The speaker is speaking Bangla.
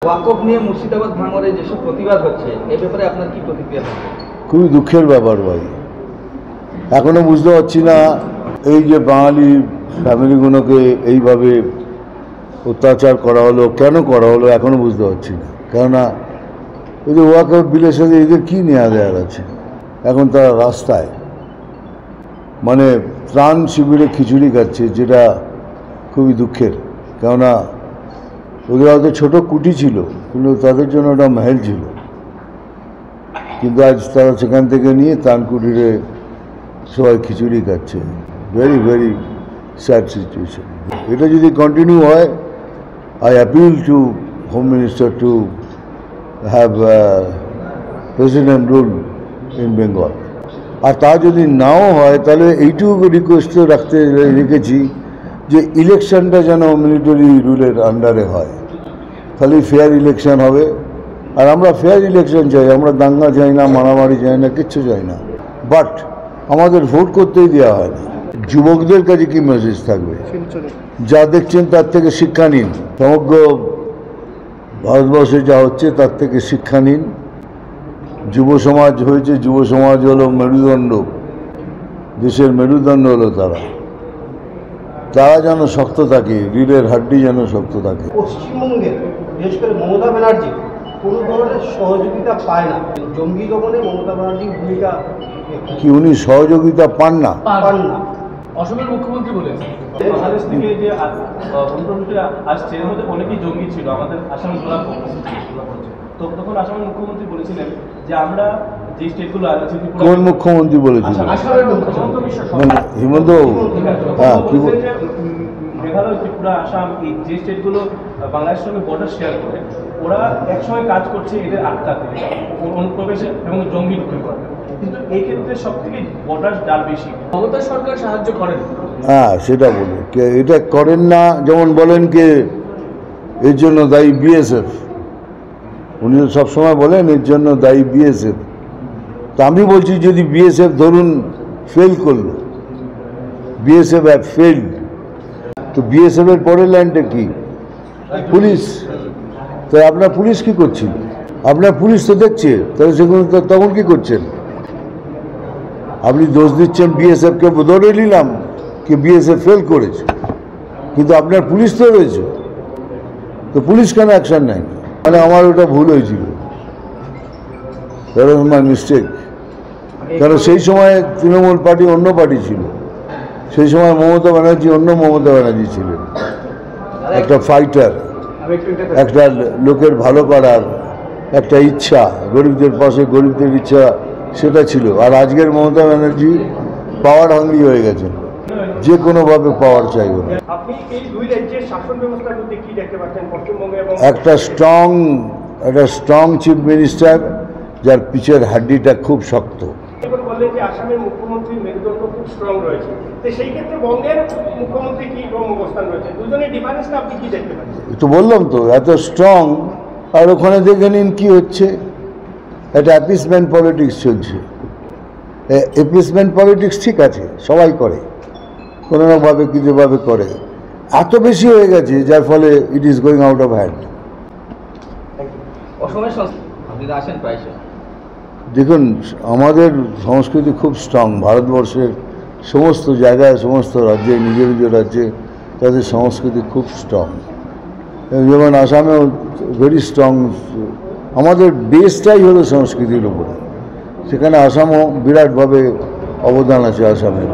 ওয়াকফ নিয়ে মুর্শিদাবাদ ভাঙড়ে যেসব প্রতিবাদ হচ্ছে এ ব্যাপারে আপনার কি প্রতিক্রিয়া থাকবে? খুবই দুঃখের ব্যাপার ভাই, এখনো বুঝতে পারছি না এই যে বাঙালি ফ্যামিলিগুলোকে এইভাবে অত্যাচার করা হলো, কেন করা হলো এখনো বুঝতে পারছি না। কেননা এই যে ওয়াকফ বিলের সাথে এদের কী নেওয়া দেওয়ার আছে? এখন তারা রাস্তায় মানে ত্রাণ শিবিরে খিচুড়ি খাচ্ছে, যেটা খুবই দুঃখের। কেননা ওদের হয়তো ছোটো কুটি ছিল, কিন্তু তাদের জন্য ওটা মহল ছিল, কিন্তু আজ তারা সেখান থেকে নিয়ে ত্রাণ কুটিরে সবাই খিচুড়ি খাচ্ছে। Very very sad situation. এটা যদি কন্টিনিউ হয়, I appeal to home minister to have president rule in Bengal. আর তা যদি নাও হয় তাহলে এইটুকু রিকোয়েস্টও রেখেছি যে ইলেকশনটা যেন মিলিটারি রুলের আন্ডারে হয়, তাহলে ফেয়ার ইলেকশন হবে। আর আমরা ফেয়ার ইলেকশন চাই, আমরা দাঙ্গা চাই না, মারামারি চাই না, কিচ্ছু চাই না। বাট আমাদের ভোট করতেই দেওয়া হয় না। যুবকদের কাছে কি মেসেজ থাকবে? যা দেখছেন তার থেকে শিক্ষা নিন, সমগ্র ভারতবর্ষে যা হচ্ছে তার থেকে শিক্ষা নিন। যুব সমাজ হয়েছে, যুব সমাজ হলো মেরুদণ্ড, দেশের মেরুদণ্ড হলো তারা। তারা যেন শক্ত থাকে, রিলের হাড্ডি যেন শক্ত থাকে। পশ্চিমবঙ্গের বিশেষ করে মমতা ব্যানার্জি কোনো ধরনের সহযোগিতা পায় না, জঙ্গি দমনে মমতা ব্যানার্জির ভূমিকা কি উনি সহযোগিতা পান না? পান না। অসমের মুখ্যমন্ত্রী বলেছেন বাংলাদেশ থেকে যে অনুপ্রবেশীরা আসছে এর মধ্যে অনেকেই জঙ্গি ছিল, আমাদের আসাম জেলা তো তখন আসামের মুখ্যমন্ত্রী বলেছিলেন যে আমরা যে স্টেটগুলো আছে, কোন মুখ্যমন্ত্রী বলেছিলেন? হিমন্ত? হ্যাঁ, কি মেঘালয়, ত্রিপুরা, আসাম, এই যে স্টেটগুলো বাংলাদেশের সঙ্গে বর্ডার শেয়ার করে, ওরা একসময় কাজ করছে এদের আটকাতে, অনুপ্রবেশে এবং জঙ্গি ঢুকে করে। কিন্তু এই ক্ষেত্রে সব থেকে বর্ডার ডাল বেশি। মমতা সরকার সাহায্য করেন? হ্যাঁ, সেটা বলি, এটা করেন না। যেমন বলেন কে এর জন্য দায়ী বিএসএফ, উনি তো সবসময় বলেন এর জন্য দায়ী বিএসএফ। তা আমি বলছি যদি বিএসএফ ধরুন ফেল করলো, বিএসএফ হ্যাভ ফেলড, তো বিএসএফ এর পরের লাইনটা কি? পুলিশ। তাই আপনার পুলিশ কি করছিল? আপনার পুলিশ তো দেখছে, তাহলে সেগুলো তখন কি করছেন? আপনি দোষ দিচ্ছেন বিএসএফকে, ধরে নিলাম কি বিএসএফ ফেল করেছে, কিন্তু আপনার পুলিশ তো রয়েছে, তো পুলিশ কেন অ্যাকশন নেয়? মানে আমার ওটা ভুল হয়েছিল, দ্যাট ওয়াজ মাই মিস্টেক। কারণ সেই সময় তৃণমূল পার্টি অন্য পার্টি ছিল, সেই সময় মমতা ব্যানার্জি অন্য মমতা ব্যানার্জি ছিলেন, একটা ফাইটার, একটা লোকের ভালো করার একটা ইচ্ছা, গরিবদের পাশে গরিবদের ইচ্ছা, সেটা ছিল। আর আজকের মমতা ব্যানার্জি পাওয়ার হাঙ্গরি হয়ে গেছেন, যে কোনোভাবে পাওয়ার চাইবেন। আপনি এই দুই রাজ্যের শাসন ব্যবস্থার মধ্যে কি দেখতে পাচ্ছেন পশ্চিমবঙ্গে? এবং একটা স্ট্রং চিফ মিনিস্টার, যার পিছের হাড্ডিটা খুব শক্ত। এবার বললেন যে আসামের মুখ্যমন্ত্রীর মেরুদণ্ড খুব স্ট্রং রয়েছে, তো সেই ক্ষেত্রে বঙ্গের মুখ্যমন্ত্রী কি অবস্থান রয়েছে? দুজনের ডিফারেন্সটা আপনি কি দেখতে পাচ্ছেন? তো বললাম তো, এত স্ট্রং, আর ওখানে দেখে নিন কি হচ্ছে। একটা অ্যাপিসমেন্ট পলিটিক্স চলছে। অ্যাপিসমেন্ট পলিটিক্স ঠিক আছে, সবাই করে, কোনো নাভাবে কিছুভাবে করে। এত বেশি হয়ে গেছে যার ফলে it is going out of hand. অসমের আপনি তো আসেন প্রায়। দেখুন, আমাদের সংস্কৃতি খুব স্ট্রং। ভারতবর্ষের সমস্ত জায়গায়, সমস্ত রাজ্যে, নিজের নিজের রাজ্যে তাদের সংস্কৃতি খুব স্ট্রং। যেমন আসামেও ভেরি স্ট্রং। আমাদের বেসটাই হলো সংস্কৃতির উপরে, সেখানে আসামও বিরাটভাবে অবদান আছে আসামের।